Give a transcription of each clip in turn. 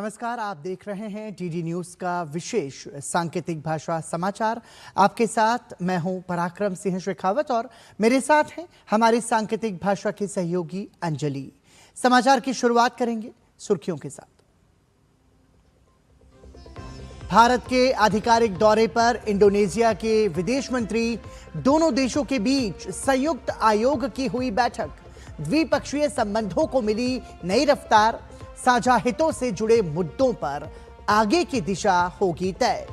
नमस्कार, आप देख रहे हैं डीडी न्यूज का विशेष सांकेतिक भाषा समाचार। आपके साथ मैं हूं पराक्रम सिंह शेखावत और मेरे साथ हैं हमारी सांकेतिक भाषा की सहयोगी अंजलि। समाचार की शुरुआत करेंगे सुर्खियों के साथ। भारत के आधिकारिक दौरे पर इंडोनेशिया के विदेश मंत्री, दोनों देशों के बीच संयुक्त आयोग की हुई बैठक। द्विपक्षीय संबंधों को मिली नई रफ्तार। साझा हितों से जुड़े मुद्दों पर आगे की दिशा होगी तय।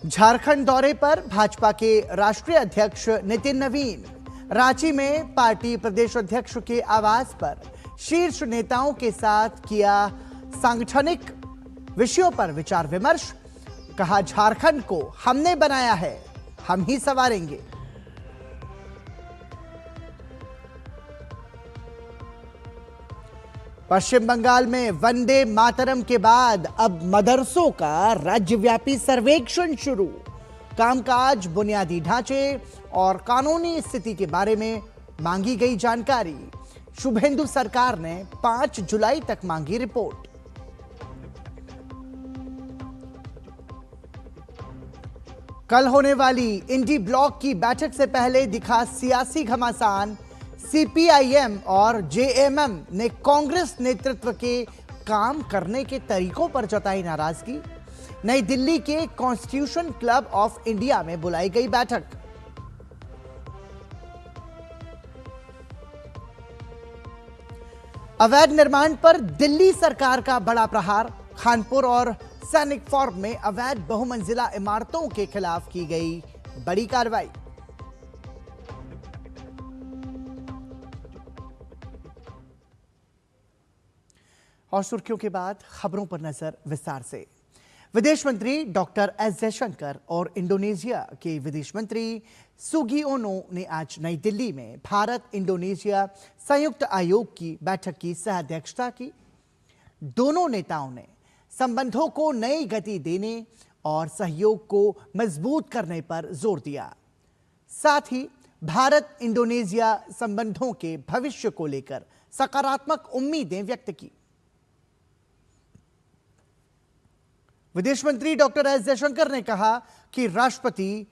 झारखंड दौरे पर भाजपा के राष्ट्रीय अध्यक्ष नितिन नवीन। रांची में पार्टी प्रदेश अध्यक्ष के आवास पर शीर्ष नेताओं के साथ किया सांगठनिक विषयों पर विचार विमर्श। कहा, झारखंड को हमने बनाया है, हम ही संवारेंगे। पश्चिम बंगाल में वंदे मातरम के बाद अब मदरसों का राज्यव्यापी सर्वेक्षण शुरू। कामकाज, बुनियादी ढांचे और कानूनी स्थिति के बारे में मांगी गई जानकारी। शुभेंदु सरकार ने 5 जुलाई तक मांगी रिपोर्ट। कल होने वाली इंडी ब्लॉक की बैठक से पहले दिखा सियासी घमासान। सीपीआईएम और जेएमएम ने कांग्रेस नेतृत्व के काम करने के तरीकों पर जताई नाराजगी। नई दिल्ली के कॉन्स्टिट्यूशन क्लब ऑफ इंडिया में बुलाई गई बैठक। अवैध निर्माण पर दिल्ली सरकार का बड़ा प्रहार। खानपुर और सैनिक फॉर्म में अवैध बहुमंजिला इमारतों के खिलाफ की गई बड़ी कार्रवाई। और सुर्खियों के बाद खबरों पर नजर विस्तार से। विदेश मंत्री डॉक्टर एस जयशंकर और इंडोनेशिया के विदेश मंत्री सुगियोनो ने आज नई दिल्ली में भारत इंडोनेशिया संयुक्त आयोग की बैठक की सह-अध्यक्षता की। दोनों नेताओं ने संबंधों को नई गति देने और सहयोग को मजबूत करने पर जोर दिया। साथ ही भारत इंडोनेशिया संबंधों के भविष्य को लेकर सकारात्मक उम्मीदें व्यक्त की। विदेश मंत्री डॉक्टर एस जयशंकर ने कहा कि राष्ट्रपति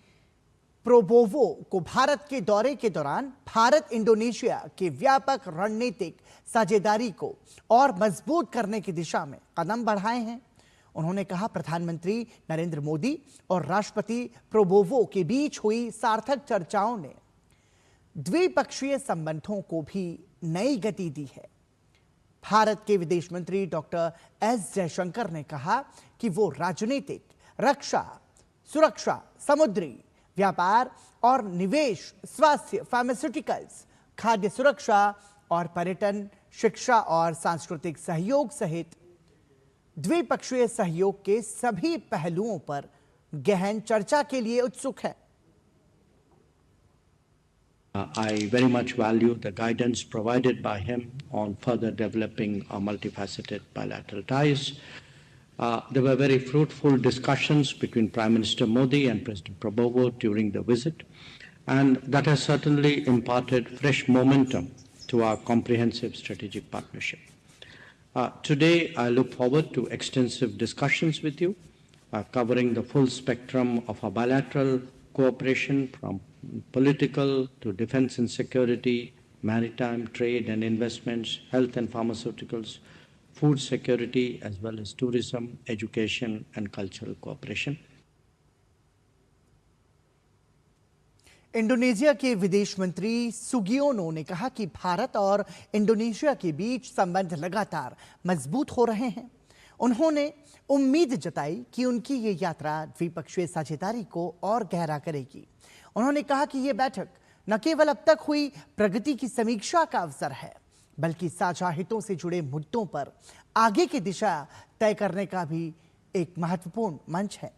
प्रोबोवो को भारत के दौरे के दौरान भारत इंडोनेशिया के व्यापक रणनीतिक साझेदारी को और मजबूत करने की दिशा में कदम बढ़ाए हैं। उन्होंने कहा, प्रधानमंत्री नरेंद्र मोदी और राष्ट्रपति प्रोबोवो के बीच हुई सार्थक चर्चाओं ने द्विपक्षीय संबंधों को भी नई गति दी है। भारत के विदेश मंत्री डॉक्टर एस जयशंकर ने कहा कि वो राजनीतिक, रक्षा, सुरक्षा, समुद्री व्यापार और निवेश, स्वास्थ्य, फार्मास्यूटिकल्स, खाद्य सुरक्षा और पर्यटन, शिक्षा और सांस्कृतिक सहयोग सहित द्विपक्षीय सहयोग के सभी पहलुओं पर गहन चर्चा के लिए उत्सुक है। I very much value the guidance provided by him on further developing our multifaceted bilateral ties. There were very fruitful discussions between Prime Minister Modi and President Prabowo during the visit, and that has certainly imparted fresh momentum to our comprehensive strategic partnership. Today, I look forward to extensive discussions with you, covering the full spectrum of our bilateral cooperation from political to defense and security, maritime, trade and investments, health and pharmaceuticals, food security, as well as tourism, education and cultural cooperation. Indonesia के विदेश मंत्री सुगियोनो ने कहा कि भारत और Indonesia के बीच संबंध लगातार मजबूत हो रहे हैं। उन्होंने उम्मीद जताई कि उनकी ये यात्रा द्विपक्षीय साझेदारी को और गहरा करेगी। उन्होंने कहा कि ये बैठक न केवल अब तक हुई प्रगति की समीक्षा का अवसर है, बल्कि साझा हितों से जुड़े मुद्दों पर आगे की दिशा तय करने का भी एक महत्वपूर्ण मंच है।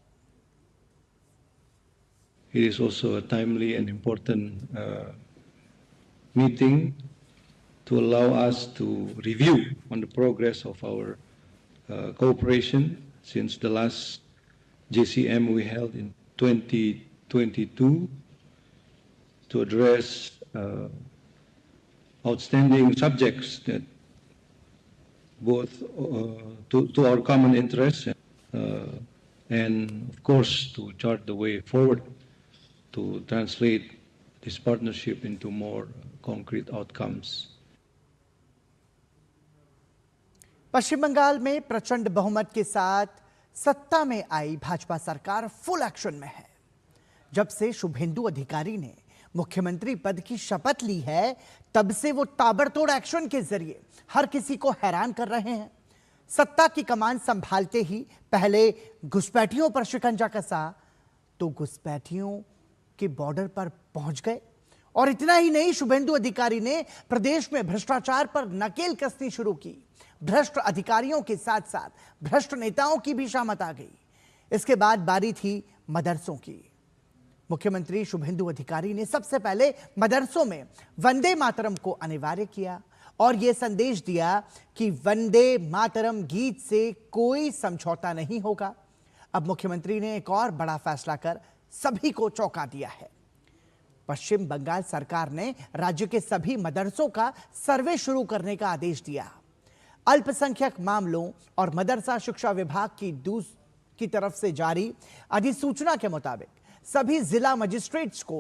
It is also a timely and important meeting to allow us to review on the progress of our cooperation since the last JCM we held in 2022 to address outstanding subjects that both to our common interests and of course to chart the way forward to translate this partnership into more concrete outcomes. पश्चिम बंगाल में प्रचंड बहुमत के साथ सत्ता में आई भाजपा सरकार full action में है। जब से शुभेंदु अधिकारी ने मुख्यमंत्री पद की शपथ ली है, तब से वो ताबड़तोड़ एक्शन के जरिए हर किसी को हैरान कर रहे हैं। सत्ता की कमान संभालते ही पहले घुसपैठियों पर शिकंजा कसा, तो घुसपैठियों के बॉर्डर पर पहुंच गए। और इतना ही नहीं, शुभेंदु अधिकारी ने प्रदेश में भ्रष्टाचार पर नकेल कसनी शुरू की। भ्रष्ट अधिकारियों के साथ साथ भ्रष्ट नेताओं की भी शामत आ गई। इसके बाद बारी थी मदरसों की। मुख्यमंत्री शुभेंदु अधिकारी ने सबसे पहले मदरसों में वंदे मातरम को अनिवार्य किया और यह संदेश दिया कि वंदे मातरम गीत से कोई समझौता नहीं होगा। अब मुख्यमंत्री ने एक और बड़ा फैसला कर सभी को चौंका दिया है। पश्चिम बंगाल सरकार ने राज्य के सभी मदरसों का सर्वे शुरू करने का आदेश दिया। अल्पसंख्यक मामलों और मदरसा शिक्षा विभाग की तरफ से जारी अधिसूचना के मुताबिक सभी जिला मजिस्ट्रेट्स को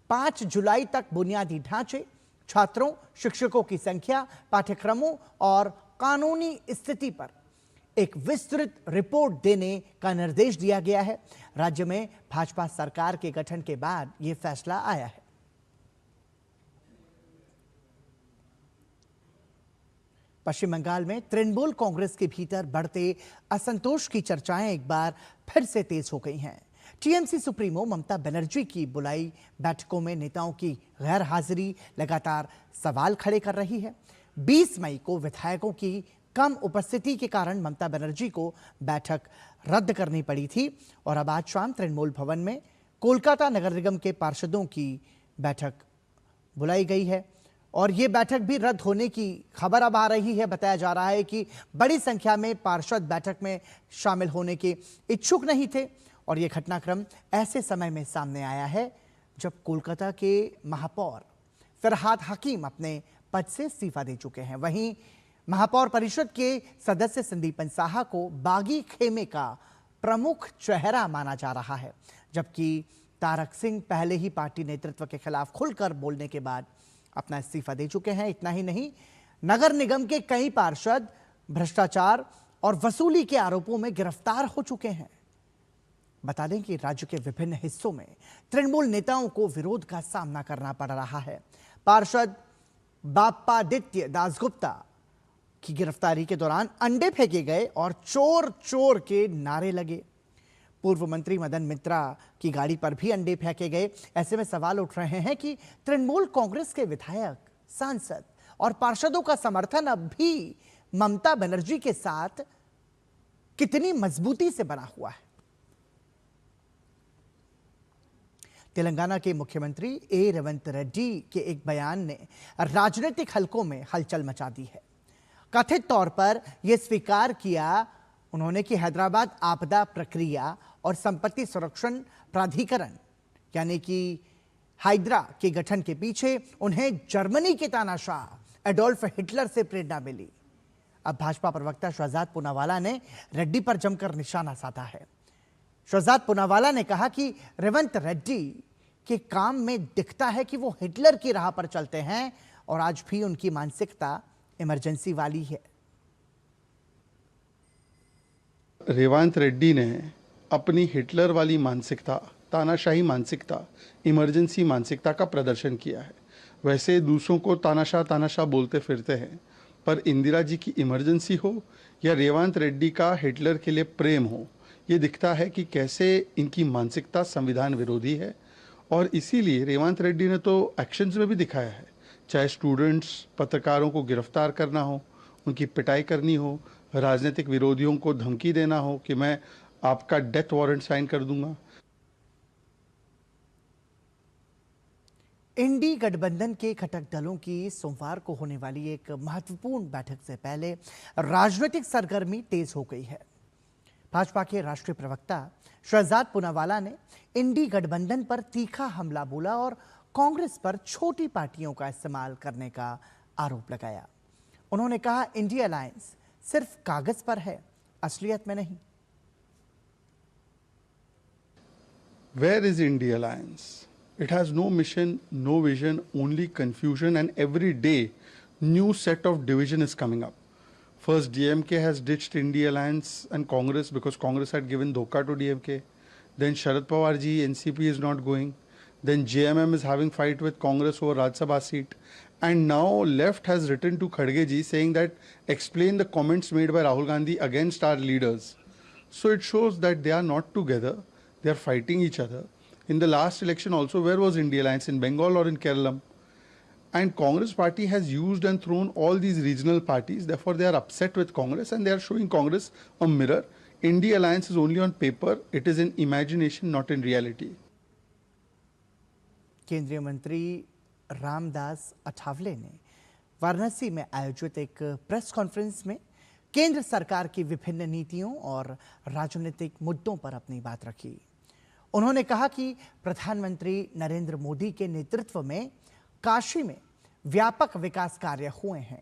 5 जुलाई तक बुनियादी ढांचे, छात्रों, शिक्षकों की संख्या, पाठ्यक्रमों और कानूनी स्थिति पर एक विस्तृत रिपोर्ट देने का निर्देश दिया गया है। राज्य में भाजपा सरकार के गठन के बाद यह फैसला आया है। पश्चिम बंगाल में तृणमूल कांग्रेस के भीतर बढ़ते असंतोष की चर्चाएं एक बार फिर से तेज हो गई हैं। टीएमसी सुप्रीमो ममता बनर्जी की बुलाई बैठकों में नेताओं की गैर हाजिरी लगातार सवाल खड़े कर रही है। 20 मई को विधायकों की कम उपस्थिति के कारण ममता बनर्जी को बैठक रद्द करनी पड़ी थी और अब आज शाम तृणमूल भवन में कोलकाता नगर निगम के पार्षदों की बैठक बुलाई गई है और ये बैठक भी रद्द होने की खबर अब आ रही है। बताया जा रहा है कि बड़ी संख्या में पार्षद बैठक में शामिल होने के इच्छुक नहीं थे और यह घटनाक्रम ऐसे समय में सामने आया है जब कोलकाता के महापौर फरहाद हकीम अपने पद से इस्तीफा दे चुके हैं। वहीं महापौर परिषद के सदस्य संदीपन साहा को बागी खेमे का प्रमुख चेहरा माना जा रहा है, जबकि तारक सिंह पहले ही पार्टी नेतृत्व के खिलाफ खुलकर बोलने के बाद अपना इस्तीफा दे चुके हैं। इतना ही नहीं, नगर निगम के कई पार्षद भ्रष्टाचार और वसूली के आरोपों में गिरफ्तार हो चुके हैं। बता दें कि राज्य के विभिन्न हिस्सों में तृणमूल नेताओं को विरोध का सामना करना पड़ रहा है। पार्षद बाप्पादित्य दासगुप्ता की गिरफ्तारी के दौरान अंडे फेंके गए और चोर चोर के नारे लगे। पूर्व मंत्री मदन मित्रा की गाड़ी पर भी अंडे फेंके गए। ऐसे में सवाल उठ रहे हैं कि तृणमूल कांग्रेस के विधायक, सांसद और पार्षदों का समर्थन अब भी ममता बनर्जी के साथ कितनी मजबूती से बना हुआ है। तेलंगाना के मुख्यमंत्री ए रेवंत रेड्डी के एक बयान ने राजनीतिक हलकों में हलचल मचा दी है। कथित तौर पर यह स्वीकार किया उन्होंने कि हैदराबाद आपदा प्रक्रिया और संपत्ति संरक्षण प्राधिकरण यानी कि हाइड्रा के गठन के पीछे उन्हें जर्मनी के तानाशाह एडोल्फ हिटलर से प्रेरणा मिली। अब भाजपा प्रवक्ता शहजाद पूनावाला ने रेड्डी पर जमकर निशाना साधा है। शहजाद पूनावाला ने कहा कि रेवंत रेड्डी के काम में दिखता है कि वो हिटलर की राह पर चलते हैं और आज भी उनकी मानसिकता इमरजेंसी वाली है। रेवंत रेड्डी ने अपनी हिटलर वाली मानसिकता, तानाशाही मानसिकता, इमरजेंसी मानसिकता का प्रदर्शन किया है। वैसे दूसरों को तानाशाह बोलते फिरते हैं, पर इंदिरा जी की इमरजेंसी हो या रेवंत रेड्डी का हिटलर के लिए प्रेम हो, ये दिखता है कि कैसे इनकी मानसिकता संविधान विरोधी है। और इसीलिए रेवंत रेड्डी ने तो एक्शंस में भी दिखाया है, चाहे स्टूडेंट्स, पत्रकारों को गिरफ्तार करना हो, उनकी पिटाई करनी हो, राजनीतिक विरोधियों को धमकी देना हो कि मैं आपका डेथ वारंट साइन कर दूंगा। इंडी गठबंधन के घटक दलों की सोमवार को होने वाली एक महत्वपूर्ण बैठक से पहले राजनीतिक सरगर्मी तेज हो गई है। भाजपा के राष्ट्रीय प्रवक्ता शहजाद पूनावाला ने इंडी गठबंधन पर तीखा हमला बोला और कांग्रेस पर छोटी पार्टियों का इस्तेमाल करने का आरोप लगाया। उन्होंने कहा इंडिया अलायंस सिर्फ कागज पर है, असलियत में नहीं। Where is India Alliance? It has no mission, no vision, only confusion, and every day new set of division is coming up. First, DMK has ditched India Alliance and Congress because Congress had given dhokha to DMK. Then Sharad Pawar ji, NCP is not going. Then JMM is having fight with Congress over Rajya Sabha seat. And now left has written to Khadge ji saying that explain the comments made by Rahul Gandhi against our leaders. So it shows that they are not together. They are fighting each other. In the last election also, where was India Alliance? In Bengal or in Kerala? And Congress party has used and thrown all these regional parties. Therefore, they are upset with Congress and they are showing Congress a mirror. India Alliance is only on paper. It is in imagination, not in reality. केंद्रीय मंत्री रामदास अठावले ने वाराणसी में आयोजित एक press conference में केंद्र सरकार की विभिन्न नीतियों और राजनीतिक मुद्दों पर अपनी बात रखी। उन्होंने कहा कि प्रधानमंत्री नरेंद्र मोदी के नेतृत्व में काशी में व्यापक विकास कार्य हुए हैं।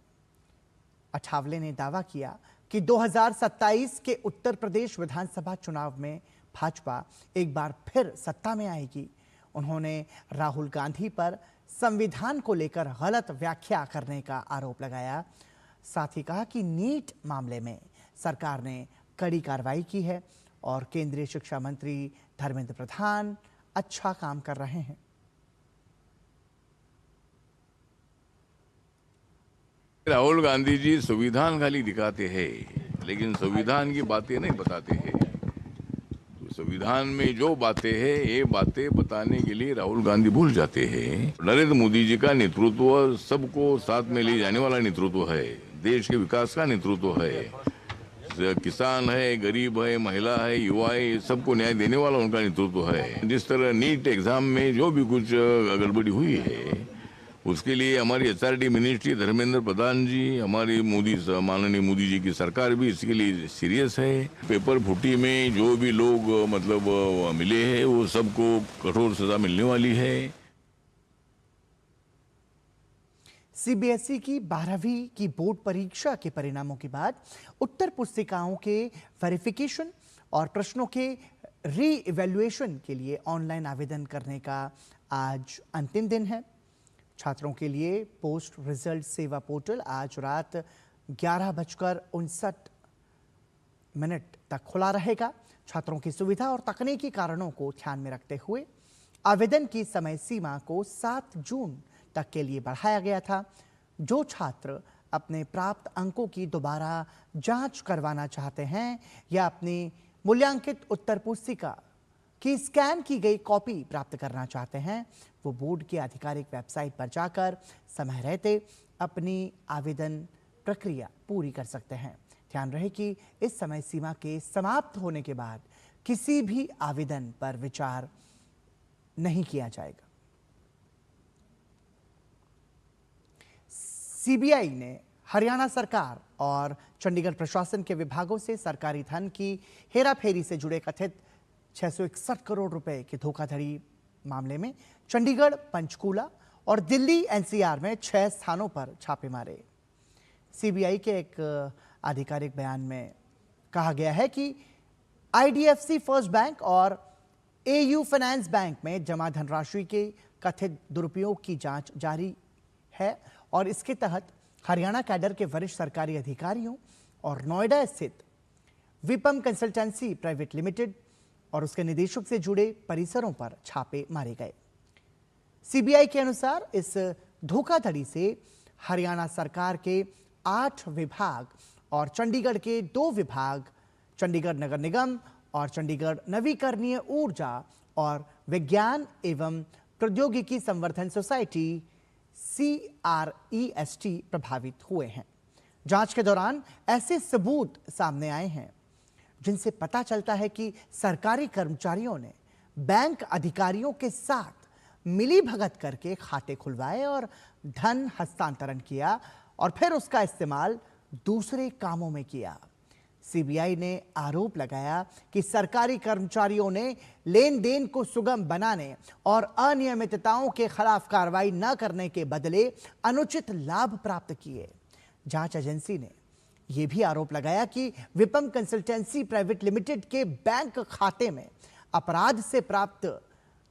अठावले ने दावा किया कि 2027 के उत्तर प्रदेश विधानसभा चुनाव में भाजपा एक बार फिर सत्ता में आएगी। उन्होंने राहुल गांधी पर संविधान को लेकर गलत व्याख्या करने का आरोप लगाया। साथ ही कहा कि नीट मामले में सरकार ने कड़ी कार्रवाई की है और केंद्रीय शिक्षा मंत्री धर्मेंद्र प्रधान अच्छा काम कर रहे हैं। राहुल गांधी जी संविधान खाली दिखाते हैं लेकिन संविधान की बातें नहीं बताते हैं। तो संविधान में जो बातें हैं ये बातें बताने के लिए राहुल गांधी भूल जाते हैं। नरेंद्र मोदी जी का नेतृत्व सबको साथ में ले जाने वाला नेतृत्व है, देश के विकास का नेतृत्व है। किसान है, गरीब है, महिला है, युवा है, सबको न्याय देने वाला उनका नेतृत्व है। जिस तरह नीट एग्जाम में जो भी कुछ गड़बड़ी हुई है उसके लिए हमारी एचआरडी मिनिस्ट्री धर्मेंद्र प्रधान जी, हमारी माननीय मोदी जी की सरकार भी इसके लिए सीरियस है। पेपर फुटी में जो भी लोग मतलब मिले हैं वो सबको कठोर सजा मिलने वाली है। सीबीएसई की 12वीं की बोर्ड परीक्षा के परिणामों के बाद उत्तर पुस्तिकाओं के वेरिफिकेशन और प्रश्नों के री इवैल्यूएशन के लिए ऑनलाइन आवेदन करने का आज अंतिम दिन है। छात्रों के लिए पोस्ट रिजल्ट सेवा पोर्टल आज रात 11:59 तक खुला रहेगा। छात्रों की सुविधा और तकनीकी कारणों को ध्यान में रखते हुए आवेदन की समय सीमा को 7 जून तक के लिए बढ़ाया गया था। जो छात्र अपने प्राप्त अंकों की दोबारा जांच करवाना चाहते हैं या अपनी मूल्यांकित उत्तर पुस्तिका की स्कैन की गई कॉपी प्राप्त करना चाहते हैं वो बोर्ड की आधिकारिक वेबसाइट पर जाकर समय रहते अपनी आवेदन प्रक्रिया पूरी कर सकते हैं। ध्यान रहे कि इस समय सीमा के समाप्त होने के बाद किसी भी आवेदन पर विचार नहीं किया जाएगा। सीबीआई ने हरियाणा सरकार और चंडीगढ़ प्रशासन के विभागों से सरकारी धन की हेराफेरी से जुड़े कथित 661 करोड़ रुपए की धोखाधड़ी मामले में चंडीगढ़, पंचकूला और दिल्ली एनसीआर में 6 स्थानों पर छापे मारे। सीबीआई के एक आधिकारिक बयान में कहा गया है कि आईडीएफसी फर्स्ट बैंक और एयू फाइनेंस बैंक में जमा धनराशि के कथित दुरुपयोग की जांच जारी है और इसके तहत हरियाणा कैडर के वरिष्ठ सरकारी अधिकारियों और नोएडा स्थित विपम कंसल्टेंसी प्राइवेट लिमिटेड और उसके निदेशक से जुड़े परिसरों पर छापे मारे गए। सीबीआई के अनुसार इस धोखाधड़ी से हरियाणा सरकार के 8 विभाग और चंडीगढ़ के 2 विभाग, चंडीगढ़ नगर निगम और चंडीगढ़ नवीकरणीय ऊर्जा और विज्ञान एवं प्रौद्योगिकी संवर्धन सोसाइटी CREST प्रभावित हुए हैं। जांच के दौरान ऐसे सबूत सामने आए हैं जिनसे पता चलता है कि सरकारी कर्मचारियों ने बैंक अधिकारियों के साथ मिलीभगत करके खाते खुलवाए और धन हस्तांतरण किया और फिर उसका इस्तेमाल दूसरे कामों में किया। सीबीआई ने आरोप लगाया कि सरकारी कर्मचारियों ने लेन देन को सुगम बनाने और अनियमितताओं के खिलाफ कार्रवाई न करने के बदले अनुचित लाभ प्राप्त किए। जांच एजेंसी ने यह भी आरोप लगाया कि विपम कंसल्टेंसी प्राइवेट लिमिटेड के बैंक खाते में अपराध से प्राप्त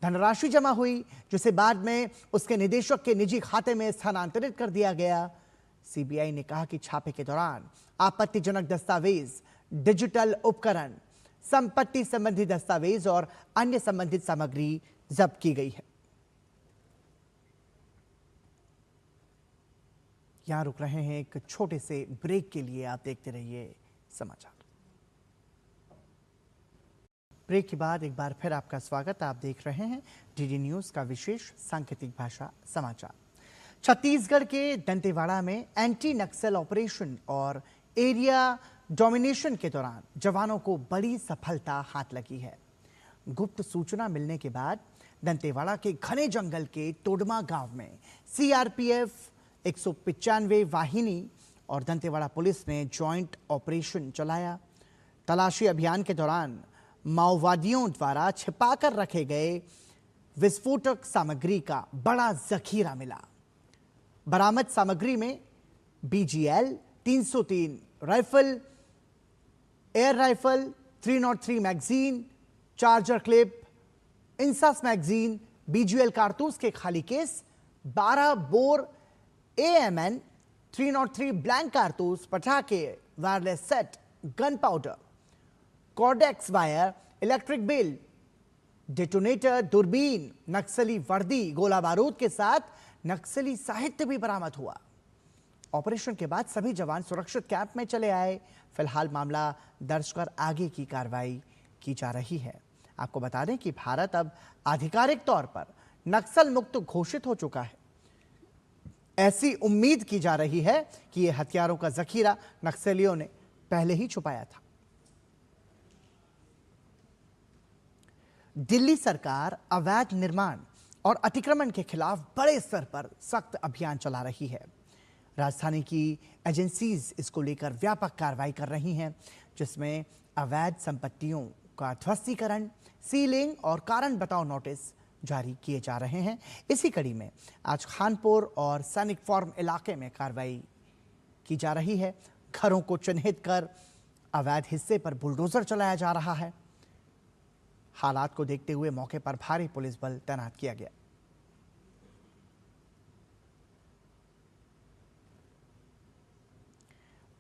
धनराशि जमा हुई, जिसे बाद में उसके निदेशक के निजी खाते में स्थानांतरित कर दिया गया। सीबीआई ने कहा कि छापे के दौरान आपत्तिजनक दस्तावेज, डिजिटल उपकरण, संपत्ति संबंधी दस्तावेज और अन्य संबंधित सामग्री जब्त की गई है। यहां रुक रहे हैं एक छोटे से ब्रेक के लिए, आप देखते रहिए समाचार। ब्रेक के बाद एक बार फिर आपका स्वागत। आप देख रहे हैं डीडी न्यूज का विशेष सांकेतिक भाषा समाचार। छत्तीसगढ़ के दंतेवाड़ा में एंटी नक्सल ऑपरेशन और एरिया डोमिनेशन के दौरान जवानों को बड़ी सफलता हाथ लगी है। गुप्त सूचना मिलने के बाद दंतेवाड़ा के घने जंगल के तोडमा गांव में सीआरपीएफ 195 वाहिनी और दंतेवाड़ा पुलिस ने जॉइंट ऑपरेशन चलाया। तलाशी अभियान के दौरान माओवादियों द्वारा छिपाकर रखे गए विस्फोटक सामग्री का बड़ा जखीरा मिला। बरामद सामग्री में BGL 303 rifle, air rifle, 303 magazine, charger clip, INSAS magazine, BGL कारतूस के खाली केस, 12 बोर AMN 303 ब्लैंक कारतूस, पटाखे, wireless set, gun powder, Cordtex wire, electric bill, detonator, दूरबीन, नक्सली वर्दी, गोला बारूद के साथ नक्सली साहित्य भी बरामद हुआ। ऑपरेशन के बाद सभी जवान सुरक्षित कैंप में चले आए। फिलहाल मामला दर्ज कर आगे की कार्रवाई की जा रही है। आपको बता दें कि भारत अब आधिकारिक तौर पर नक्सल मुक्त घोषित हो चुका है। ऐसी उम्मीद की जा रही है कि यह हथियारों का जखीरा नक्सलियों ने पहले ही छुपाया था। दिल्ली सरकार अवैध निर्माण और अतिक्रमण के खिलाफ बड़े स्तर पर सख्त अभियान चला रही है। राजधानी की एजेंसीज इसको लेकर व्यापक कार्रवाई कर रही हैं, जिसमें अवैध संपत्तियों का ध्वस्तीकरण, सीलिंग और कारण बताओ नोटिस जारी किए जा रहे हैं। इसी कड़ी में आज खानपुर और सैनिक फॉर्म इलाके में कार्रवाई की जा रही है। घरों को चिन्हित कर अवैध हिस्से पर बुलडोजर चलाया जा रहा है। हालात को देखते हुए मौके पर भारी पुलिस बल तैनात किया गया।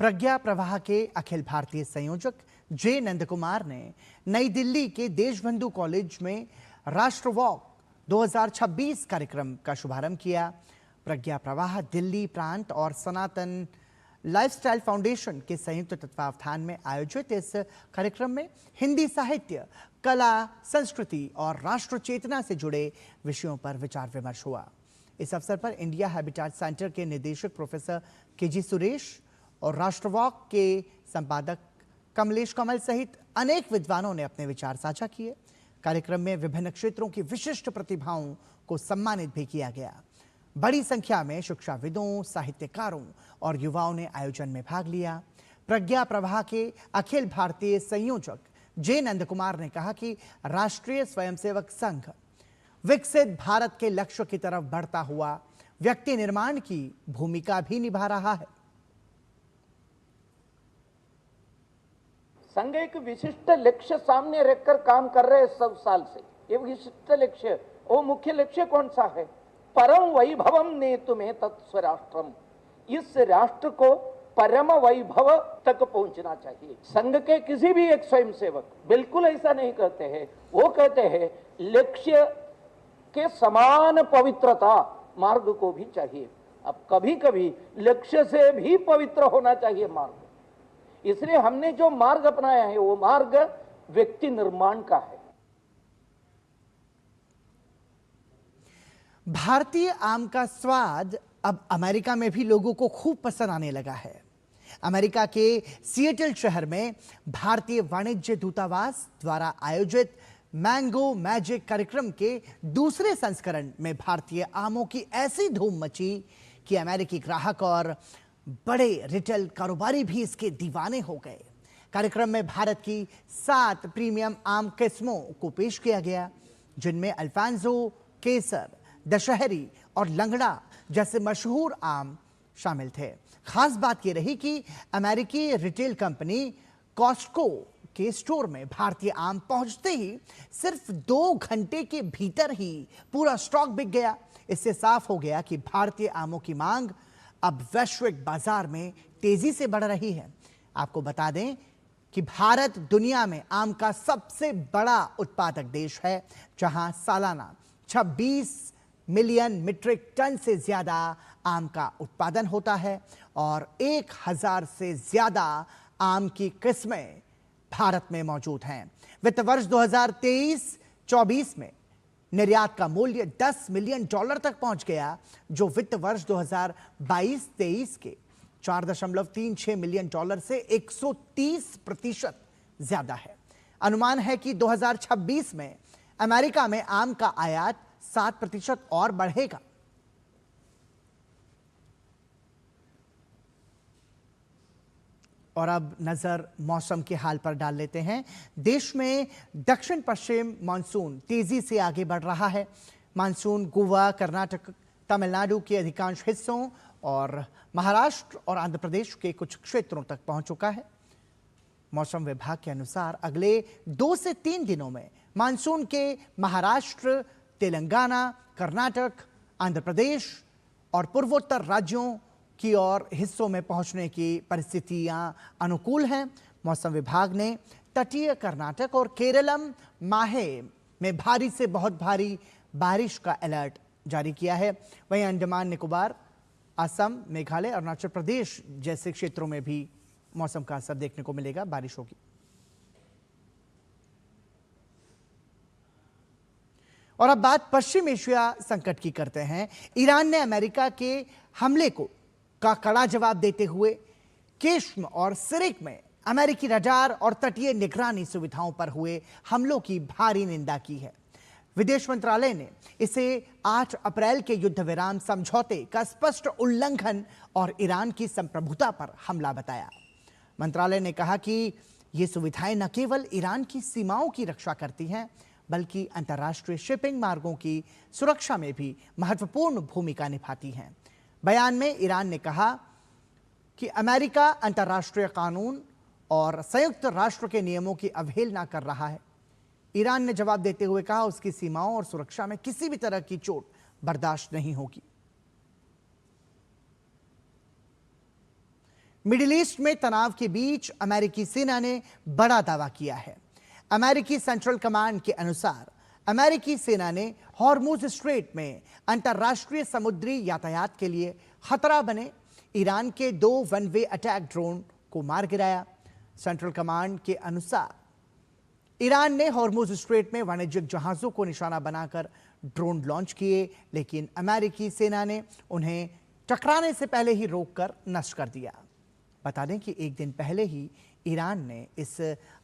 प्रज्ञा प्रवाह के अखिल भारतीय संयोजक जे नंदकुमार ने नई दिल्ली के देशबंधु कॉलेज में राष्ट्र वॉक 2026 कार्यक्रम का शुभारंभ किया। प्रज्ञा प्रवाह दिल्ली प्रांत और सनातन लाइफस्टाइल फाउंडेशन के संयुक्त तत्वावधान में आयोजित इस कार्यक्रम में हिंदी साहित्य, कला, संस्कृति और राष्ट्र चेतना से जुड़े विषयों पर विचार विमर्श हुआ। इस अवसर पर इंडिया हैबिटेट सेंटर के निदेशक प्रोफेसर केजी सुरेश और राष्ट्रवॉक के संपादक कमलेश कमल सहित अनेक विद्वानों ने अपने विचार साझा किए। कार्यक्रम में विभिन्न क्षेत्रों की विशिष्ट प्रतिभाओं को सम्मानित भी किया गया। बड़ी संख्या में शिक्षाविदों, साहित्यकारों और युवाओं ने आयोजन में भाग लिया। प्रज्ञा प्रवाह के अखिल भारतीय संयोजक जे नंदकुमार ने कहा कि राष्ट्रीय स्वयंसेवक संघ विकसित भारत के लक्ष्य की तरफ बढ़ता हुआ व्यक्ति निर्माण की भूमिका भी निभा रहा है। संघ एक विशिष्ट लक्ष्य सामने रखकर काम कर रहे हैं सब साल से। ये विशिष्ट लक्ष्य, वो मुख्य लक्ष्य कौन सा है? परम वैभवम नेतुमे तत्स्वराष्ट्रम। इस राष्ट्र को परम वैभव तक पहुंचना चाहिए। संघ के किसी भी एक स्वयंसेवक बिल्कुल ऐसा नहीं कहते हैं। वो कहते हैं लक्ष्य के समान पवित्रता मार्ग को भी चाहिए। अब कभी कभी लक्ष्य से भी पवित्र होना चाहिए मार्ग। इसलिए हमने जो मार्ग अपनाया है वो मार्ग व्यक्ति निर्माण का है। भारतीय आम का स्वाद अब अमेरिका में भी लोगों को खूब पसंद आने लगा है। अमेरिका के सिएटल शहर में भारतीय वाणिज्य दूतावास द्वारा आयोजित मैंगो मैजिक कार्यक्रम के दूसरे संस्करण में भारतीय आमों की ऐसी धूम मची कि अमेरिकी ग्राहक और बड़े रिटेल कारोबारी भी इसके दीवाने हो गए। कार्यक्रम में भारत की 7 प्रीमियम आम किस्मों को पेश किया गया, जिनमें अल्फांसो, केसर, दशहरी और लंगड़ा जैसे मशहूर आम शामिल थे। खास बात यह रही कि अमेरिकी रिटेल कंपनी कॉस्टको के स्टोर में भारतीय आम पहुंचते ही सिर्फ 2 घंटे के भीतर ही पूरा स्टॉक बिक गया। इससे साफ हो गया कि भारतीय आमों की मांग अब वैश्विक बाजार में तेजी से बढ़ रही है। आपको बता दें कि भारत दुनिया में आम का सबसे बड़ा उत्पादक देश है, जहां सालाना 26 मिलियन मीट्रिक टन से ज्यादा आम का उत्पादन होता है और 1000 से ज्यादा आम की किस्में भारत में मौजूद हैं। वित्त वर्ष 2023-24 में निर्यात का मूल्य $10 मिलियन तक पहुंच गया, जो वित्त वर्ष 2022-23 के 4.36 मिलियन से 130% ज्यादा है। अनुमान है कि 2026 में अमेरिका में आम का आयात 7% और बढ़ेगा। और अब नजर मौसम के हाल पर डाल लेते हैं। देश में दक्षिण पश्चिम मानसून तेजी से आगे बढ़ रहा है। मानसून गोवा, कर्नाटक, तमिलनाडु के अधिकांश हिस्सों और महाराष्ट्र और आंध्र प्रदेश के कुछ क्षेत्रों तक पहुंच चुका है। मौसम विभाग के अनुसार अगले 2 से 3 दिनों में मानसून के महाराष्ट्र, तेलंगाना, कर्नाटक, आंध्र प्रदेश और पूर्वोत्तर राज्यों की और हिस्सों में पहुंचने की परिस्थितियां अनुकूल हैं। मौसम विभाग ने तटीय कर्नाटक और केरलम माहे में भारी से बहुत भारी बारिश का अलर्ट जारी किया है। वहीं अंडमान निकोबार, असम, मेघालय, अरुणाचल प्रदेश जैसे क्षेत्रों में भी मौसम का असर देखने को मिलेगा, बारिश होगी। और अब बात पश्चिम एशिया संकट की करते हैं। ईरान ने अमेरिका के हमले का कड़ा जवाब देते हुए केश्म और सिरिक में अमेरिकी रडार और तटीय निगरानी सुविधाओं पर हुए हमलों की भारी निंदा की है। विदेश मंत्रालय ने इसे 8 अप्रैल के युद्ध विराम समझौते का स्पष्ट उल्लंघन और ईरान की संप्रभुता पर हमला बताया। मंत्रालय ने कहा कि ये सुविधाएं न केवल ईरान की सीमाओं की रक्षा करती हैं, बल्कि अंतर्राष्ट्रीय शिपिंग मार्गों की सुरक्षा में भी महत्वपूर्ण भूमिका निभाती हैं। बयान में ईरान ने कहा कि अमेरिका अंतर्राष्ट्रीय कानून और संयुक्त राष्ट्र के नियमों की अवहेलना कर रहा है। ईरान ने जवाब देते हुए कहा उसकी सीमाओं और सुरक्षा में किसी भी तरह की चोट बर्दाश्त नहीं होगी। मिडिल ईस्ट में तनाव के बीच अमेरिकी सेना ने बड़ा दावा किया है। अमेरिकी सेंट्रल कमांड के अनुसार अमेरिकी सेना ने हॉर्मुज स्ट्रेट में अंतर्राष्ट्रीय समुद्री यातायात के लिए खतरा बने ईरान के 2 वन वे अटैक ड्रोन को मार गिराया। सेंट्रल कमांड के अनुसार ईरान ने हॉर्मुज स्ट्रेट में वाणिज्यिक जहाजों को निशाना बनाकर ड्रोन लॉन्च किए, लेकिन अमेरिकी सेना ने उन्हें टकराने से पहले ही रोककर नष्ट कर दिया। बता दें कि एक दिन पहले ही ईरान ने इस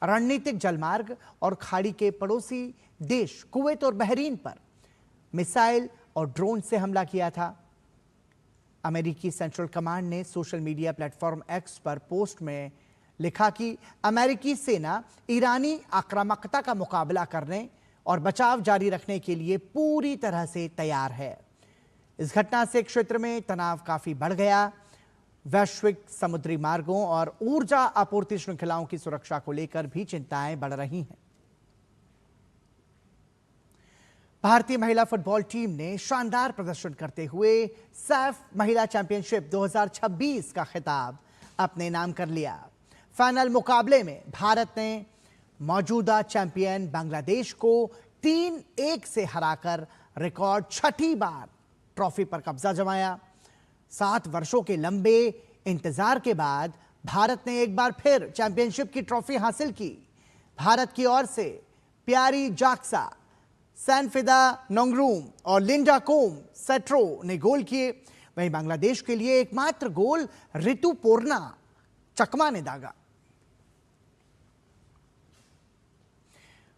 रणनीतिक जलमार्ग और खाड़ी के पड़ोसी देश कुवैत और बहरीन पर मिसाइल और ड्रोन से हमला किया था। अमेरिकी सेंट्रल कमांड ने सोशल मीडिया प्लेटफॉर्म एक्स पर पोस्ट में लिखा कि अमेरिकी सेना ईरानी आक्रामकता का मुकाबला करने और बचाव जारी रखने के लिए पूरी तरह से तैयार है। इस घटना से क्षेत्र में तनाव काफी बढ़ गया। वैश्विक समुद्री मार्गों और ऊर्जा आपूर्ति श्रृंखलाओं की सुरक्षा को लेकर भी चिंताएं बढ़ रही हैं। भारतीय महिला फुटबॉल टीम ने शानदार प्रदर्शन करते हुए सैफ महिला चैंपियनशिप 2026 का खिताब अपने नाम कर लिया। फाइनल मुकाबले में भारत ने मौजूदा चैंपियन बांग्लादेश को 3-1 से हराकर रिकॉर्ड 6ठी बार ट्रॉफी पर कब्जा जमाया। 7 वर्षों के लंबे इंतजार के बाद भारत ने एक बार फिर चैंपियनशिप की ट्रॉफी हासिल की। भारत की ओर से प्यारी जाक्सा, सैनफिदा नोंगरूम और लिंडा कोम सेट्रो ने गोल किए। वहीं बांग्लादेश के लिए एकमात्र गोल ऋतु पोर्ना चकमा ने दागा।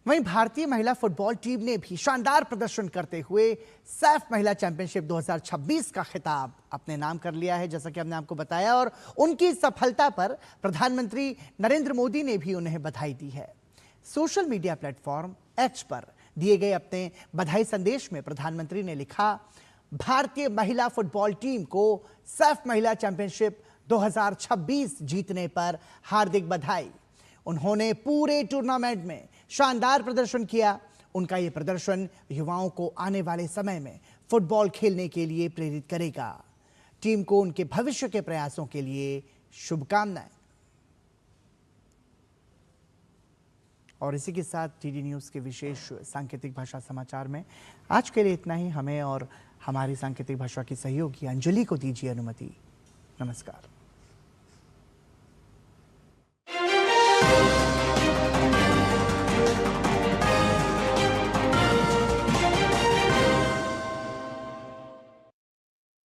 वहीं भारतीय महिला फुटबॉल टीम ने भी शानदार प्रदर्शन करते हुए सैफ महिला चैंपियनशिप 2026 का खिताब अपने नाम कर लिया है, जैसा कि हमने आपको बताया। और उनकी सफलता पर प्रधानमंत्री नरेंद्र मोदी ने भी उन्हें बधाई दी है। सोशल मीडिया प्लेटफॉर्म एक्स पर दिए गए अपने बधाई संदेश में प्रधानमंत्री ने लिखा, भारतीय महिला फुटबॉल टीम को सैफ महिला चैंपियनशिप 2026 जीतने पर हार्दिक बधाई। उन्होंने पूरे टूर्नामेंट में शानदार प्रदर्शन किया। उनका यह प्रदर्शन युवाओं को आने वाले समय में फुटबॉल खेलने के लिए प्रेरित करेगा। टीम को उनके भविष्य के प्रयासों के लिए शुभकामनाएं। और इसी के साथ टीडी न्यूज़ के विशेष सांकेतिक भाषा समाचार में आज के लिए इतना ही। हमें और हमारी सांकेतिक भाषा की सहयोगी अंजलि को दीजिए अनुमति। नमस्कार।